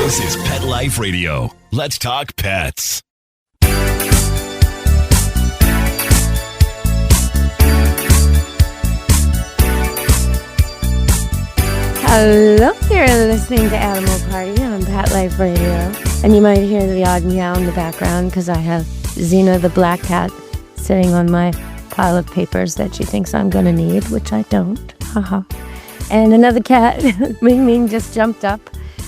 This is Pet Life Radio. Let's talk pets. Hello, you're listening to Animal Party on Pet Life Radio. And you might hear the odd meow in the background because I have Xena the black cat sitting on my pile of papers that she thinks I'm going to need, which I don't. Haha. And another cat, Ming Ming, just jumped up,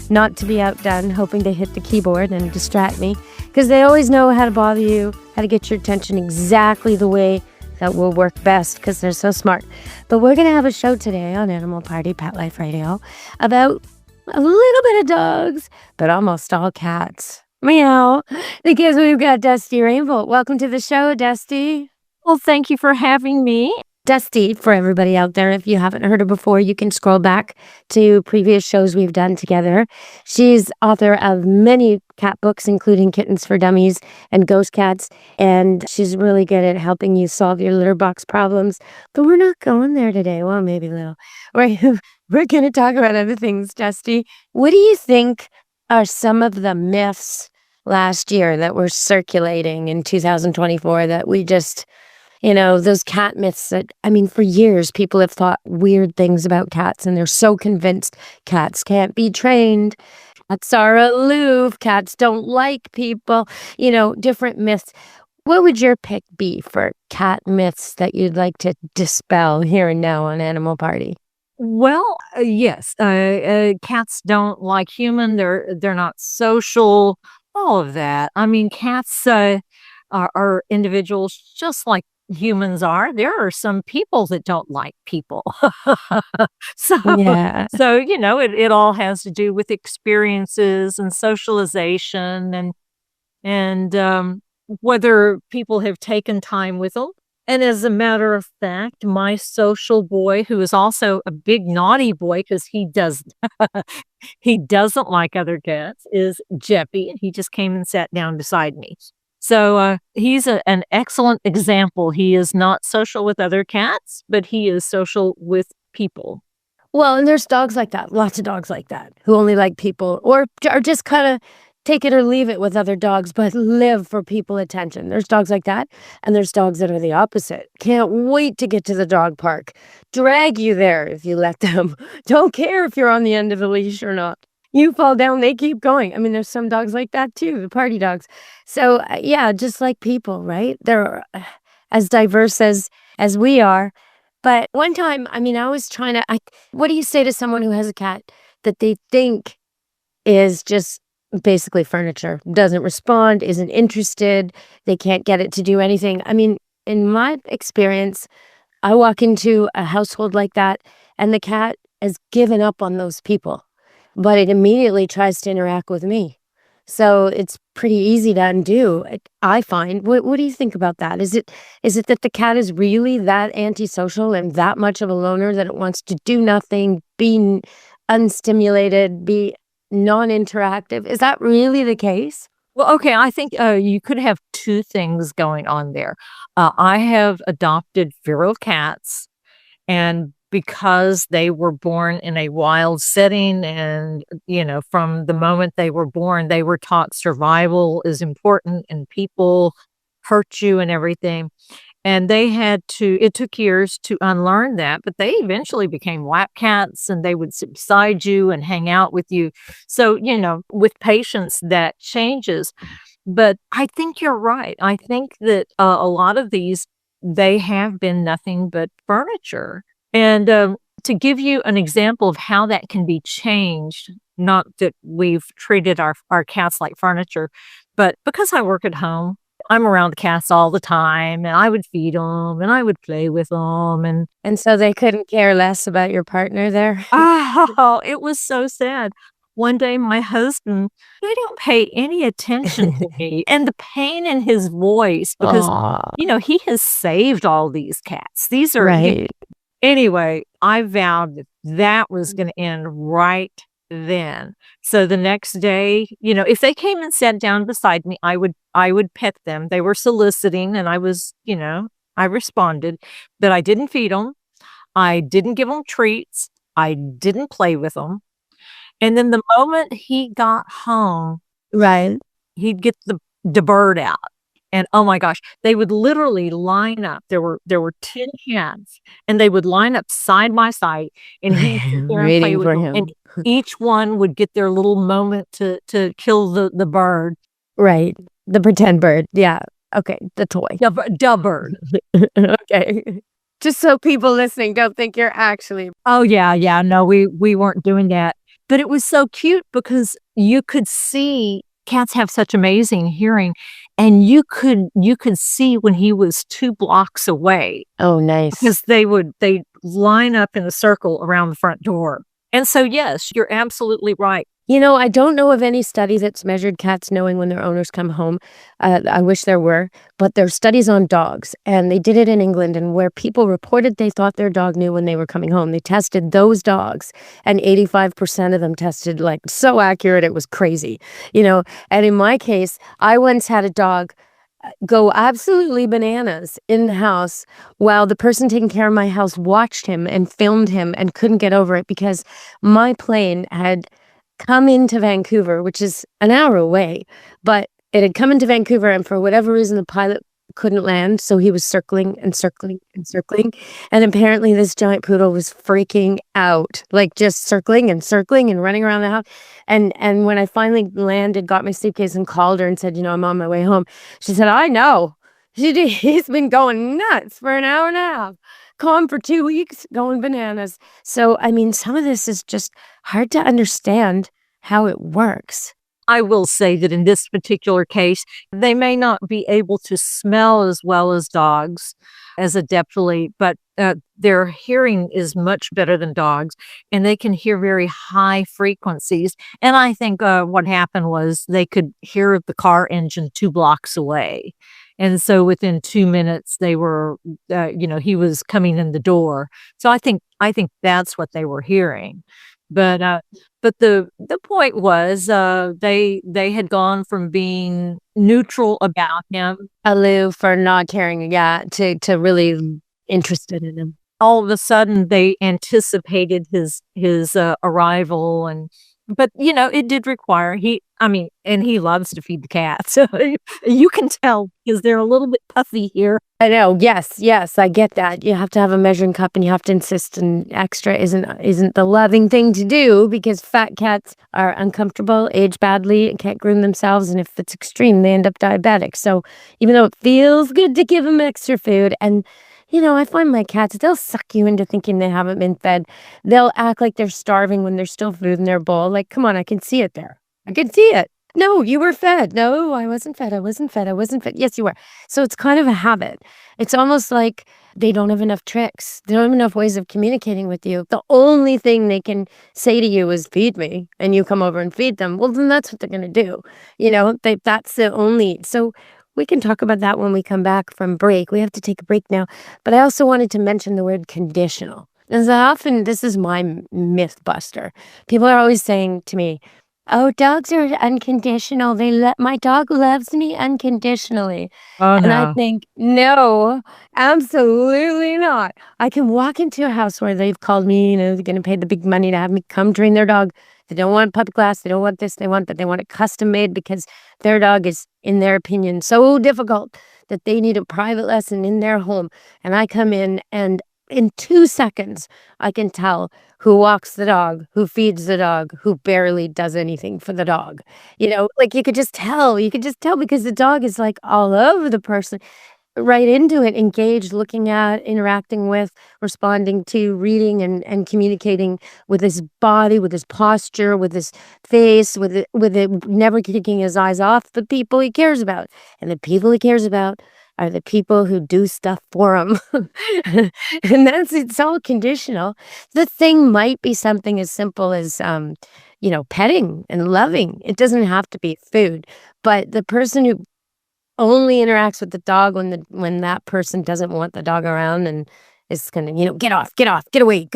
not to be outdone, hoping to hit the keyboard and distract me, because they always know how to bother you, how to get your attention exactly the way that will work best, because they're so smart. But we're going to have a show today on Animal Party Pet Life Radio about a little bit of dogs, but almost all cats. Meow. Because we've got Dusty Rainbolt. Welcome to the show, Dusty. Well, thank you for having me. Dusty, for everybody out there, if you haven't heard her before, you can scroll back to previous shows we've done together. She's author of many cat books, including Kittens for Dummies and Ghost Cats, and she's really good at helping you solve your litter box problems. But we're not going there today. Well, maybe a little. We're going to talk about other things, Dusty. What do you think are some of the myths last year that were circulating in 2024 that we just... those cat myths that, for years, people have thought weird things about cats, and they're so convinced cats can't be trained. Cats are aloof. Cats don't like people. Different myths. What would your pick be for cat myths that you'd like to dispel here and now on Animal Party? Well, yes, cats don't like human. They're not social. All of that. Cats are individuals just like humans are. There are some people that don't like people. So it all has to do with experiences and socialization and whether people have taken time with them. And as a matter of fact, my social boy, who is also a big naughty boy because he doesn't like other cats, is Jeppy. He just came and sat down beside me. So he's an excellent example. He is not social with other cats, but he is social with people. Well, and there's dogs like that, lots of dogs like that, who only like people or are just kind of take it or leave it with other dogs, but live for people attention. There's dogs like that, and there's dogs that are the opposite. Can't wait to get to the dog park. Drag you there if you let them. Don't care if you're on the end of the leash or not. You fall down, they keep going. There's some dogs like that too, the party dogs. So just like people, right? They're as diverse as we are. But one time, I was trying to, what do you say to someone who has a cat that they think is just basically furniture, doesn't respond, isn't interested, they can't get it to do anything? In my experience, I walk into a household like that and the cat has given up on those people, but it immediately tries to interact with me. So it's pretty easy to undo, I find. What do you think about that? Is it that the cat is really that antisocial and that much of a loner that it wants to do nothing, be unstimulated, be non-interactive? Is that really the case? Well, okay, I think you could have two things going on there. I have adopted feral cats, and because they were born in a wild setting and, from the moment they were born, they were taught survival is important and people hurt you and everything. And it took years to unlearn that, but they eventually became lap cats and they would sit beside you and hang out with you. So, with patience, that changes. But I think you're right. I think that a lot of these, they have been nothing but furniture. And to give you an example of how that can be changed, not that we've treated our cats like furniture, but because I work at home, I'm around the cats all the time, and I would feed them, and I would play with them. And so they couldn't care less about your partner there? Oh, it was so sad. One day, my husband, they don't pay any attention to me, and the pain in his voice, because, he has saved all these cats. These are... Right. Anyway, I vowed that was going to end right then. So the next day, if they came and sat down beside me, I would pet them. They were soliciting, and I was, I responded, but I didn't feed them. I didn't give them treats. I didn't play with them. And then the moment he got home, Right. he'd get the bird out. And oh my gosh, they would literally line up. There were 10 cats, and they would line up side by side, and he'd sit there and play Waiting with for them. him. And each one would get their little moment to kill the bird. Right. The pretend bird. Yeah. Okay. The toy. The bird. Okay. Just so people listening don't think you're actually. Oh yeah. No, we weren't doing that. But it was so cute because you could see cats have such amazing hearing, and you could see when he was 2 blocks away. Oh, nice. Because they line up in a circle around the front door. And so, yes, you're absolutely right. You know, I don't know of any study that's measured cats knowing when their owners come home. I wish there were, but there's studies on dogs, and they did it in England, and where people reported they thought their dog knew when they were coming home. They tested those dogs, and 85% of them tested like so accurate it was crazy, you know. And in my case, I once had a dog go absolutely bananas in the house while the person taking care of my house watched him and filmed him and couldn't get over it because my plane had come into Vancouver, which is an hour away, but it had come into Vancouver, and for whatever reason, the pilot couldn't land, so he was circling and circling and circling, and apparently this giant poodle was freaking out, like just circling and circling and running around the house, and when I finally landed, got my suitcase and called her and said, you know, I'm on my way home, she said, I know. He's been going nuts for an hour and a half. Calm for 2 weeks, going bananas. So, I mean, some of this is just hard to understand how it works. I will say that in this particular case, they may not be able to smell as well as dogs as adeptly, but their hearing is much better than dogs, and they can hear very high frequencies. And I think what happened was they could hear the car engine 2 blocks away. And so within 2 minutes, they were, he was coming in the door. So I think that's what they were hearing. But the point was, they had gone from being neutral about him, aloof for not caring, yeah, to really interested in him. All of a sudden, they anticipated his arrival, but it did require and he loves to feed the cats. So you can tell because they're a little bit puffy here. I know. Yes, I get that. You have to have a measuring cup, and you have to insist, and extra isn't the loving thing to do because fat cats are uncomfortable, age badly, and can't groom themselves, and if it's extreme, they end up diabetic. So even though it feels good to give them extra food, and I find my cats, they'll suck you into thinking they haven't been fed. They'll act like they're starving when there's still food in their bowl. Like, come on, I can see it there. I can see it. No, you were fed. No, I wasn't fed. I wasn't fed. Yes, you were. So it's kind of a habit. It's almost like they don't have enough tricks. They don't have enough ways of communicating with you. The only thing they can say to you is feed me, and you come over and feed them. Well, then that's what they're going to do. That's the only. So we can talk about that when we come back from break. We have to take a break now. But I also wanted to mention the word conditional. As often, this is my myth buster. People are always saying to me, oh, dogs are unconditional. My dog loves me unconditionally. Oh, and no. I think, no, absolutely not. I can walk into a house where they've called me, they're going to pay the big money to have me come train their dog. They don't want puppy class. They don't want this. They want it custom made because their dog is, in their opinion, so difficult that they need a private lesson in their home. And I come in, and in 2 seconds, I can tell who walks the dog, who feeds the dog, who barely does anything for the dog. Like you could just tell. You could just tell because the dog is like all over the person, right into it, engaged, looking at, interacting with, responding to, reading and communicating with his body, with his posture, with his face, with it never taking his eyes off the people he cares about. And the people he cares about are the people who do stuff for him. And it's all conditional. The thing might be something as simple as, petting and loving. It doesn't have to be food, but the person who only interacts with the dog when that person doesn't want the dog around and is gonna, get off, get away.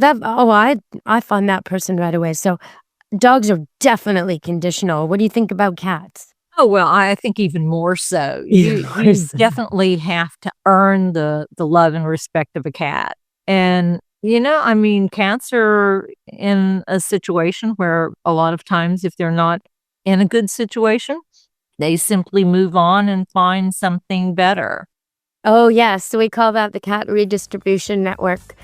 I find that person right away. So dogs are definitely conditional. What do you think about cats? Oh, well, I think even more so. You definitely have to earn the love and respect of a cat. And I mean, cats are in a situation where a lot of times if they're not in a good situation, they simply move on and find something better. Oh, yes. So we call that the cat redistribution network.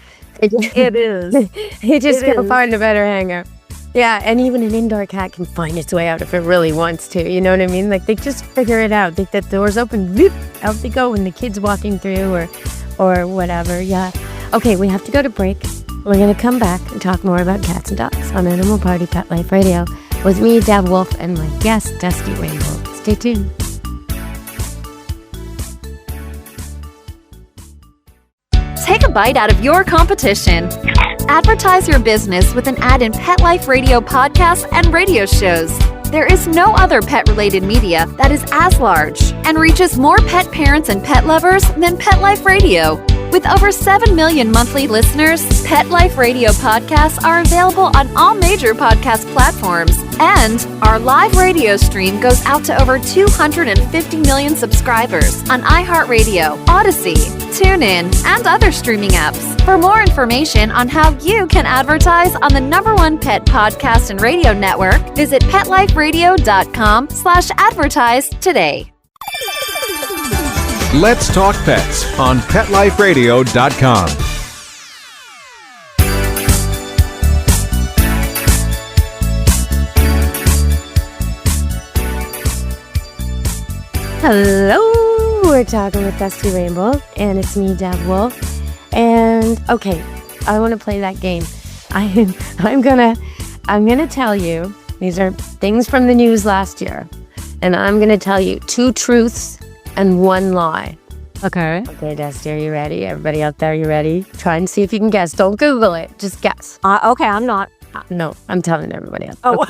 It is. They just It go is. find a better hangout. Yeah, and even an indoor cat can find its way out if it really wants to. You know what I mean? Like they just figure it out. The door's open, whoop, out they go, and the kid's walking through or whatever. Yeah. Okay, we have to go to break. We're gonna come back and talk more about cats and dogs on Animal Party Pet Life Radio with me, Deb Wolfe, and my guest, Dusty Rainbolt. Stay tuned. Take a bite out of your competition. Advertise your business with an ad in Pet Life Radio podcasts and radio shows. There is no other pet-related media that is as large and reaches more pet parents and pet lovers than Pet Life Radio. With over 7 million monthly listeners, Pet Life Radio podcasts are available on all major podcast platforms. And our live radio stream goes out to over 250 million subscribers on iHeartRadio, Odyssey, TuneIn, and other streaming apps. For more information on how you can advertise on the #1 pet podcast and radio network, visit PetLifeRadio.com/advertise today. Let's Talk Pets on PetLifeRadio.com. Hello, we're talking with Dusty Rainbolt, and it's me, Deb Wolfe. And okay, I want to play that game. I'm gonna tell you, these are things from the news last year, and I'm gonna tell you 2 truths and 1 lie. Okay. Okay, Dusty, are you ready? Everybody out there, you ready? Try and see if you can guess. Don't Google it, just guess. Okay, I'm not. No, I'm telling everybody else. Oh,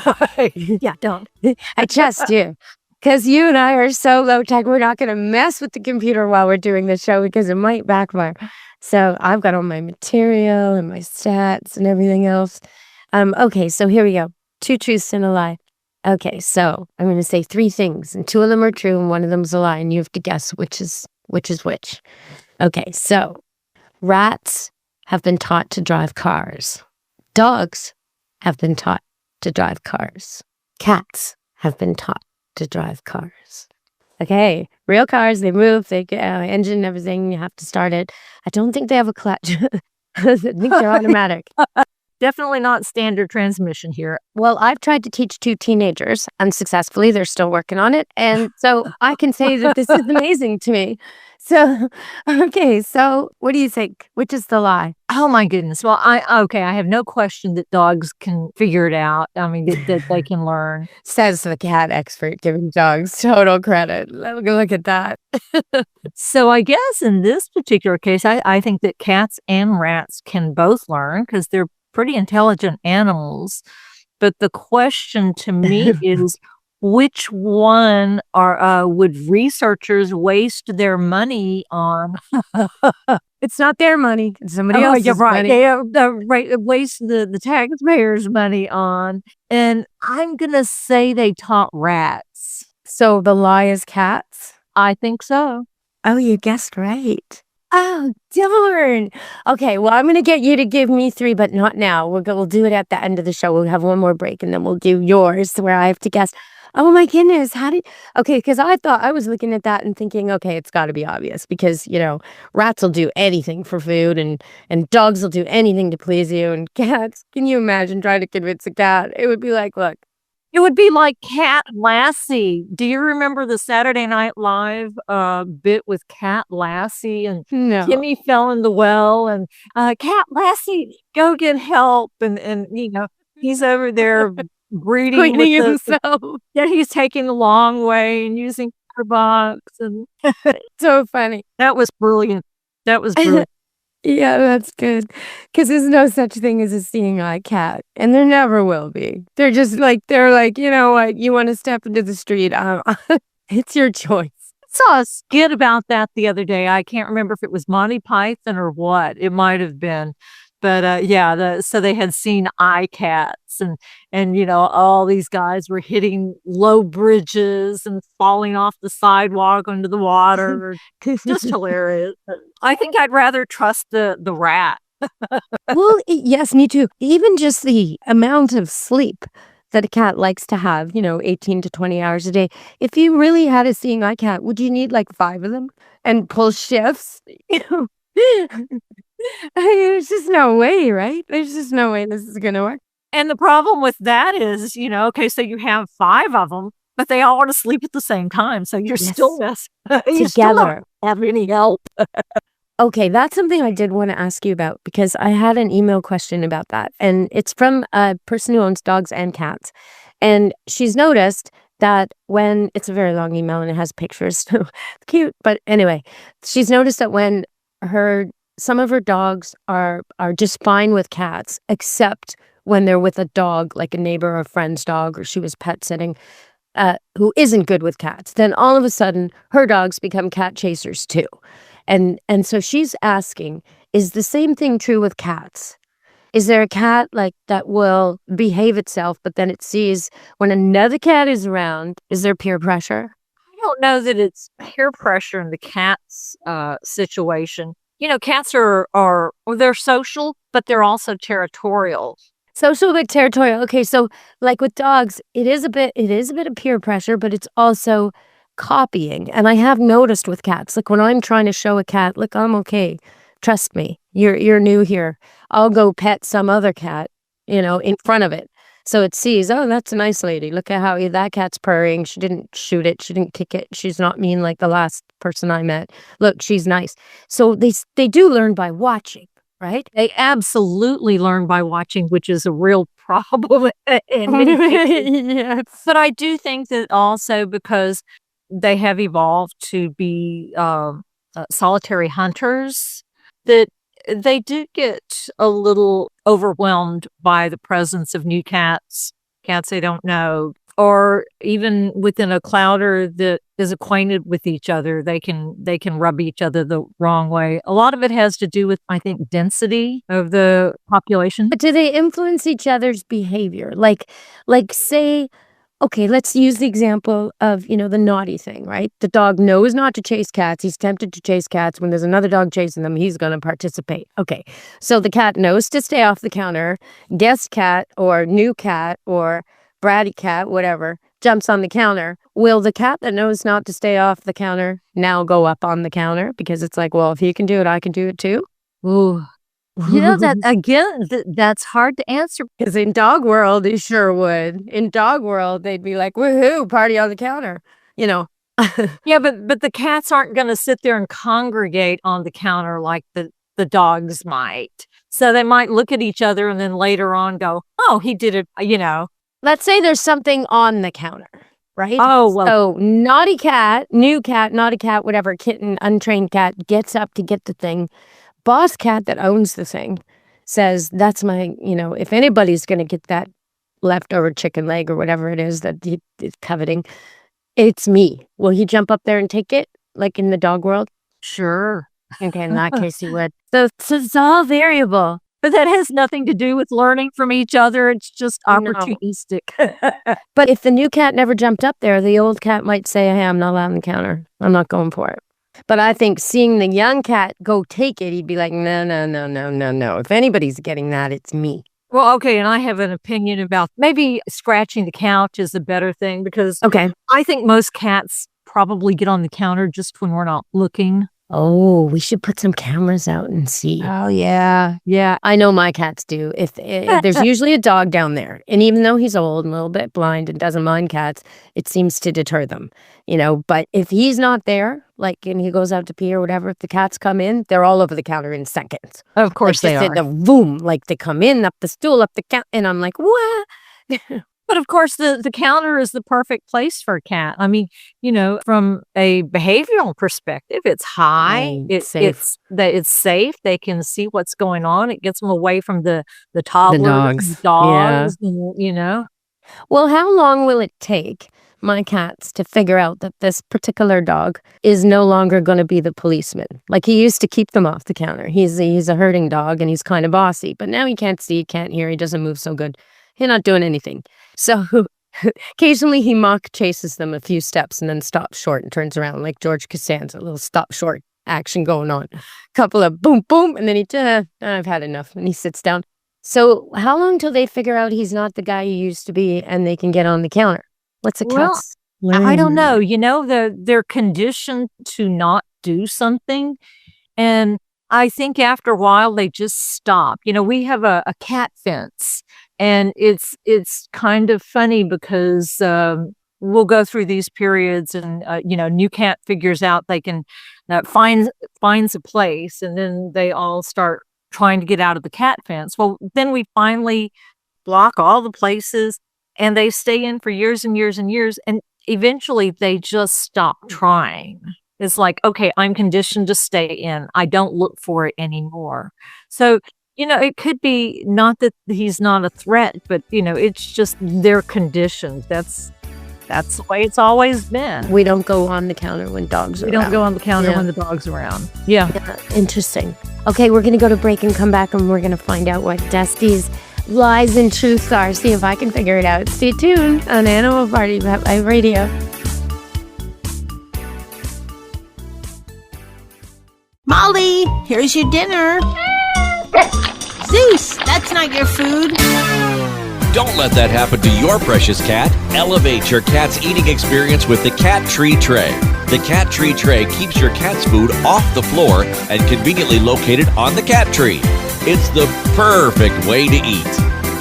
yeah, don't. I trust you. Because you and I are so low tech, we're not going to mess with the computer while we're doing the show because it might backfire. So I've got all my material and my stats and everything else. Okay, so here we go. 2 truths and a lie. Okay, so I'm going to say 3 things, and 2 of them are true and 1 of them's a lie, and you have to guess which is which. Okay, so rats have been taught to drive cars. Dogs have been taught to drive cars. Cats have been taught to drive cars. Okay, real cars, they move, they get engine and everything, you have to start it. I don't think they have a clutch. I think they're automatic. Definitely not standard transmission here. Well, I've tried to teach 2 teenagers unsuccessfully. They're still working on it. And so I can say that this is amazing to me. So, okay, so what do you think? Which is the lie? Oh my goodness. Well, I have no question that dogs can figure it out. I mean, that they can learn. Says the cat expert, giving dogs total credit. Look at that. So I guess in this particular case, I think that cats and rats can both learn because they're pretty intelligent animals. But the question to me is, which one would researchers waste their money on? It's not their money. It's somebody else's money. Waste the taxpayers' money on. And I'm going to say they taught rats. So the lie is cats? I think so. Oh, you guessed right. Oh, darn. Okay, well, I'm going to get you to give me 3, but not now. We'll do it at the end of the show. We'll have 1 more break, and then we'll do yours where I have to guess. Oh, my goodness. Okay, because I thought I was looking at that and thinking, okay, it's got to be obvious because, rats will do anything for food and dogs will do anything to please you. And cats, can you imagine trying to convince a cat? It would be like, look. It would be like Cat Lassie. Do you remember the Saturday Night Live bit with Cat Lassie and No. Kimmy fell in the well and Cat Lassie, go get help and he's over there breeding Cleaning with himself. Yeah, he's taking the long way and using her box and So funny. that was brilliant. That was brilliant. Yeah, that's good. Because there's no such thing as a seeing eye cat. And there never will be. They're like, you know what? You want to step into the street. It's your choice. I saw a skit about that the other day. I can't remember if it was Monty Python or what. It might have been. But so they had seen eye cats and all these guys were hitting low bridges and falling off the sidewalk into the water. Just hilarious. I think I'd rather trust the rat Well, yes, me too. Even just the amount of sleep that a cat likes to have, 18 to 20 hours a day. If you really had a seeing eye cat, would you need like 5 of them and pull shifts? There's just no way, right? There's just no way this is going to work. And the problem with that is, okay, so you have 5 of them, but they all want to sleep at the same time. So you're still you still don't Together. have any help. Okay, that's something I did want to ask you about because I had an email question about that. And it's from a person who owns dogs and cats. And she's noticed that when it's a very long email and it has pictures, so cute. But anyway, she's noticed that when some of her dogs are just fine with cats, except when they're with a dog, like a neighbor or friend's dog, or she was pet sitting, who isn't good with cats. Then all of a sudden, her dogs become cat chasers too. And so she's asking, is the same thing true with cats? Is there a cat like that will behave itself, but then it sees when another cat is around, is there peer pressure? I don't know that it's peer pressure in the cat's situation. Cats are they're social, but they're also territorial. Social but territorial. Okay, so like with dogs, it is a bit of peer pressure, but it's also copying. And I have noticed with cats, like when I'm trying to show a cat, look, I'm okay. Trust me. You're new here. I'll go pet some other cat, in front of it. So it sees, oh, that's a nice lady. Look at how that cat's purring. She didn't shoot it. She didn't kick it. She's not mean like the last person I met. Look, she's nice. So they do learn by watching. Right? They absolutely learn by watching, which is a real problem in many cases. Yes. But I do think that also because they have evolved to be solitary hunters, that they do get a little overwhelmed by the presence of new cats they don't know, or even within a clouder that is acquainted with each other, they can rub each other the wrong way. A lot of it has to do with, I think, density of the population. But do they influence each other's behavior? Like say, okay, let's use the example of, the naughty thing, right? The dog knows not to chase cats. He's tempted to chase cats. When there's another dog chasing them, he's going to participate. Okay, so the cat knows to stay off the counter. Guest cat or new cat or bratty cat, whatever, jumps on the counter. Will the cat that knows not to stay off the counter now go up on the counter? Because it's like, well, if he can do it, I can do it too. Ooh. That again, that's hard to answer. Because in dog world, they sure would. In dog world, they'd be like, woohoo, party on the counter, Yeah, but the cats aren't going to sit there and congregate on the counter like the dogs might. So they might look at each other and then later on go, oh, he did it, Let's say there's something on the counter, right? Oh, well. So naughty cat, new cat, naughty cat, whatever, kitten, untrained cat gets up to get the thing. Boss cat that owns the thing says, that's my, if anybody's going to get that leftover chicken leg or whatever it is that he's coveting, it's me. Will he jump up there and take it like in the dog world? Sure. Okay, in that case he would. So it's all variable. But that has nothing to do with learning from each other. It's just opportunistic. But if the new cat never jumped up there, the old cat might say, hey, I'm not allowed on the counter. I'm not going for it. But I think seeing the young cat go take it, he'd be like, no. If anybody's getting that, it's me. Well, okay, and I have an opinion about maybe scratching the couch is a better thing because I think most cats probably get on the counter just when we're not looking. Oh, we should put some cameras out and see. Oh, yeah. Yeah. I know my cats do. If there's usually a dog down there, and even though he's old and a little bit blind and doesn't mind cats, it seems to deter them, But if he's not there, and he goes out to pee or whatever, if the cats come in, they're all over the counter in seconds. Of course they are. Boom, they come in, up the stool, up the counter, and I'm like, what? But of course, the counter is the perfect place for a cat. I mean, from a behavioral perspective, it's high. It's safe. It's safe. They can see what's going on. It gets them away from the toddlers, dogs, yeah. Well, how long will it take my cats to figure out that this particular dog is no longer going to be the policeman? Like he used to keep them off the counter. He's a herding dog and he's kind of bossy, but now he can't see, can't hear, he doesn't move so good. He's not doing anything. So occasionally he mock chases them a few steps and then stops short and turns around like George Costanza, a little stop short action going on. Couple of boom, boom, and then I've had enough, and he sits down. So how long till they figure out he's not the guy he used to be and they can get on the counter? What's a Well, cat's I don't know. learn? They're conditioned to not do something. And I think after a while they just stop. We have a cat fence, and it's kind of funny because we'll go through these periods, and new cat figures out they can finds a place, and then they all start trying to get out of the cat fence. Well, then we finally block all the places, and they stay in for years and years and years, and eventually they just stop trying. It's like, okay, I'm conditioned to stay in. I don't look for it anymore. So, it could be not that he's not a threat, but, it's just they're conditioned. That's the way it's always been. We don't go on the counter when dogs are We around. don't go on the counter when the dog's around. Yeah. Interesting. Okay, we're going to go to break and come back, and we're going to find out what Dusty's lies and truths are. See if I can figure it out. Stay tuned on Animal Party Pet Life Radio. Molly, here's your dinner. Zeus, that's not your food. Don't let that happen to your precious cat. Elevate your cat's eating experience with the Cat Tree Tray. The Cat Tree Tray keeps your cat's food off the floor and conveniently located on the cat tree. It's the perfect way to eat.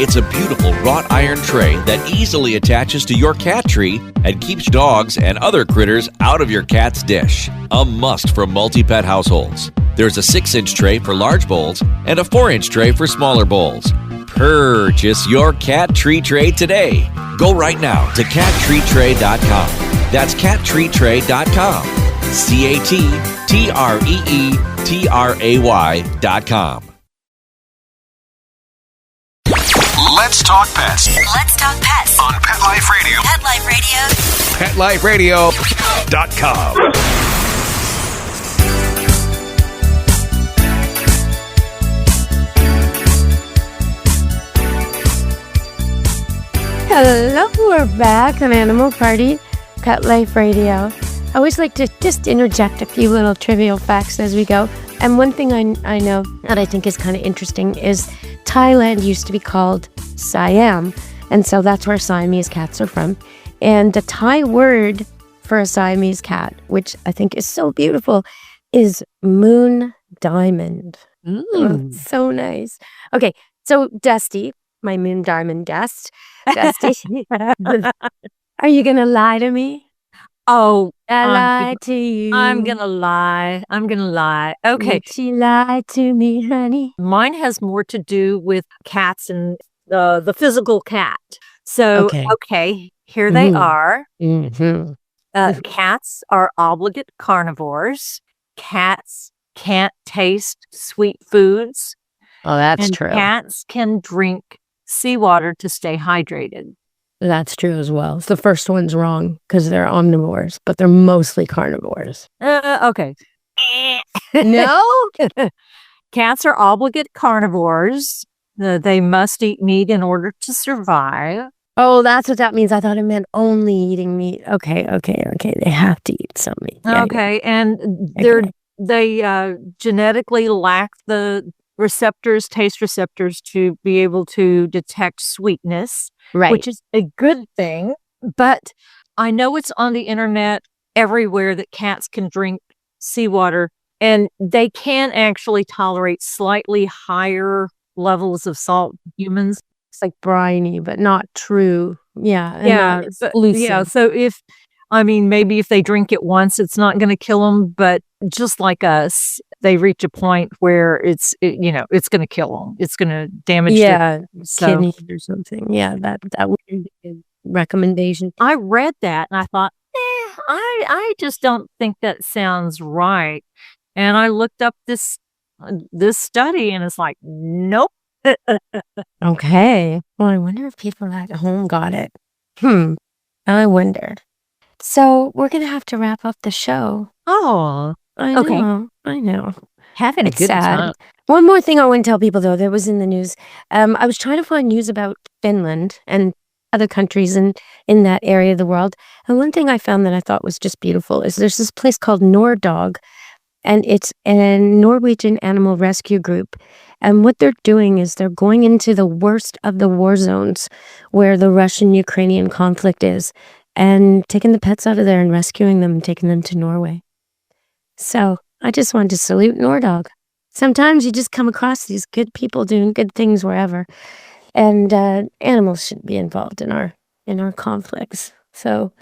It's a beautiful wrought iron tray that easily attaches to your cat tree and keeps dogs and other critters out of your cat's dish. A must for multi-pet households. There's a 6-inch tray for large bowls and a 4-inch tray for smaller bowls. Purchase your Cat Tree Tray today. Go right now to cattreetray.com. That's cattreetray.com. CATTREETRAY.com. Let's talk pets Let's talk pets on Pet Life Radio. Pet Life Radio. PetLifeRadio.com. Hello, we're back on Animal Party Pet Life Radio. I always like to just interject a few little trivial facts as we go. And one thing I know that I think is kind of interesting is Thailand used to be called Siam, and so that's where Siamese cats are from. And the Thai word for a Siamese cat, which I think is so beautiful, is moon diamond. Oh, so nice. Okay, so Dusty, my moon diamond guest, Dusty, are you gonna lie to me? Oh, I lied to you. I'm gonna lie. Okay. Would she lie to me, honey? Mine has more to do with cats and the physical cat. So, okay, here they are. Mm-hmm. Cats are obligate carnivores. Cats can't taste sweet foods. Oh, that's and true. Cats can drink seawater to stay hydrated. That's true as well. The first one's wrong because they're omnivores, but they're mostly carnivores. Okay. No? Cats are obligate carnivores. They must eat meat in order to survive. Oh, that's what that means. I thought it meant only eating meat. Okay. They have to eat some meat. Yeah, Okay, and they genetically lack the taste receptors to be able to detect sweetness, right. which is a good thing. But I know it's on the internet everywhere that cats can drink seawater, and they can actually tolerate slightly higher levels of salt than humans. It's like briny, but not true. Yeah. and Yeah, not exclusive. So maybe if they drink it once, it's not going to kill them. But just like us, they reach a point where it's going to kill them. It's going to damage their kidneys or something. Yeah, that would be a good recommendation. I read that and I thought, I just don't think that sounds right. And I looked up this study, and it's like, nope. Okay. Well, I wonder if people at home got it. I wonder. So we're going to have to wrap up the show. Oh, I okay. know. I know. Having It's a good sad. time. One more thing I want to tell people, though, that was in the news. I was trying to find news about Finland and other countries in that area of the world. And one thing I found that I thought was just beautiful is there's this place called Norddog. And it's a Norwegian animal rescue group. And what they're doing is they're going into the worst of the war zones where the Russian-Ukrainian conflict is and taking the pets out of there and rescuing them and taking them to Norway. So I just wanted to salute Nordog. Sometimes you just come across these good people doing good things wherever. And animals should be involved in our conflicts. So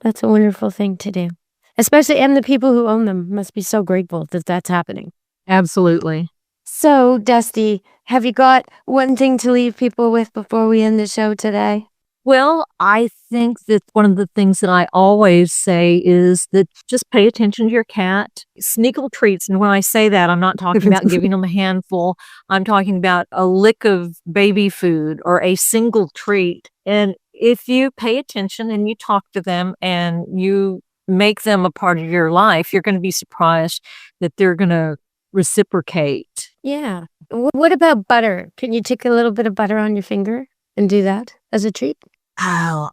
that's a wonderful thing to do. Especially, and the people who own them must be so grateful that that's happening. Absolutely. So, Dusty, have you got one thing to leave people with before we end the show today? Well, I think that one of the things that I always say is that just pay attention to your cat. Sneak little treats. And when I say that, I'm not talking about giving them a handful. I'm talking about a lick of baby food or a single treat. And if you pay attention and you talk to them and you make them a part of your life, you're going to be surprised that they're going to reciprocate. Yeah. What about butter? Can you take a little bit of butter on your finger and do that as a treat? Oh,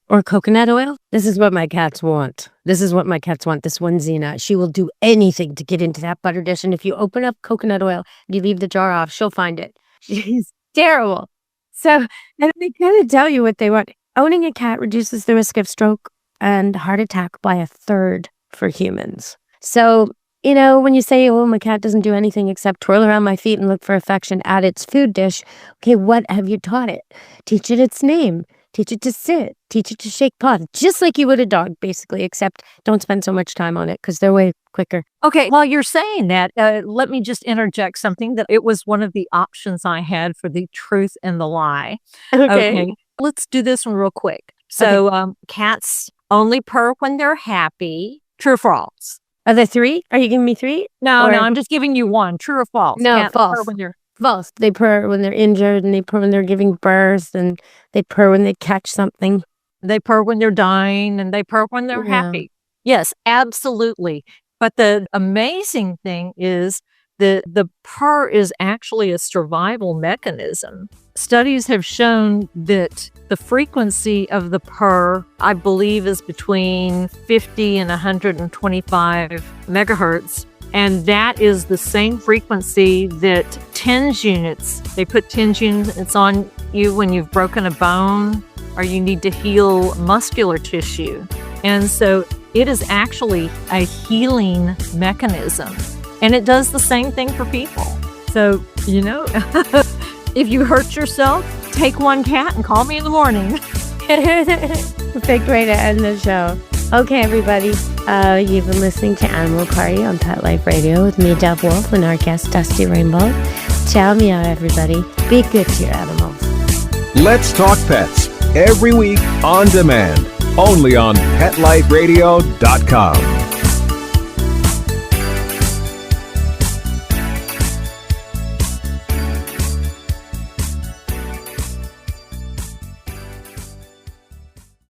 Or coconut oil? This is what my cats want. This one, Xena. She will do anything to get into that butter dish. And if you open up coconut oil, you leave the jar off, she'll find it. She's terrible. So, and they kind of tell you what they want. Owning a cat reduces the risk of stroke and heart attack by 1/3 for humans. So, when you say, oh, my cat doesn't do anything except twirl around my feet and look for affection at its food dish. Okay, what have you taught it? Teach it its name. Teach it to sit. Teach it to shake paws. Just like you would a dog, basically, except don't spend so much time on it because they're way quicker. Okay, while you're saying that, let me just interject something that it was one of the options I had for the truth and the lie. Okay. Let's do this one real quick. So cats only purr when they're happy. True or false? Are there 3? Are you giving me 3? No, I'm just giving you one. True or false? No, Cats false. purr when they're false. They purr when they're injured, and they purr when they're giving birth, and they purr when they catch something. They purr when they're dying, and they purr when they're happy. Yes, absolutely. But the amazing thing is that the purr is actually a survival mechanism. Studies have shown that the frequency of the purr, I believe, is between 50 and 125 megahertz. And that is the same frequency that TENS units, they put TENS units on you when you've broken a bone or you need to heal muscular tissue. And so it is actually a healing mechanism. And it does the same thing for people. So, if you hurt yourself, take one cat and call me in the morning. Perfect way to end the show. Okay, everybody. You've been listening to Animal Party on Pet Life Radio with me, Deb Wolfe, and our guest, Dusty Rainbolt. Ciao, meow, everybody. Be good to your animals. Let's Talk Pets, every week on demand, only on PetLifeRadio.com.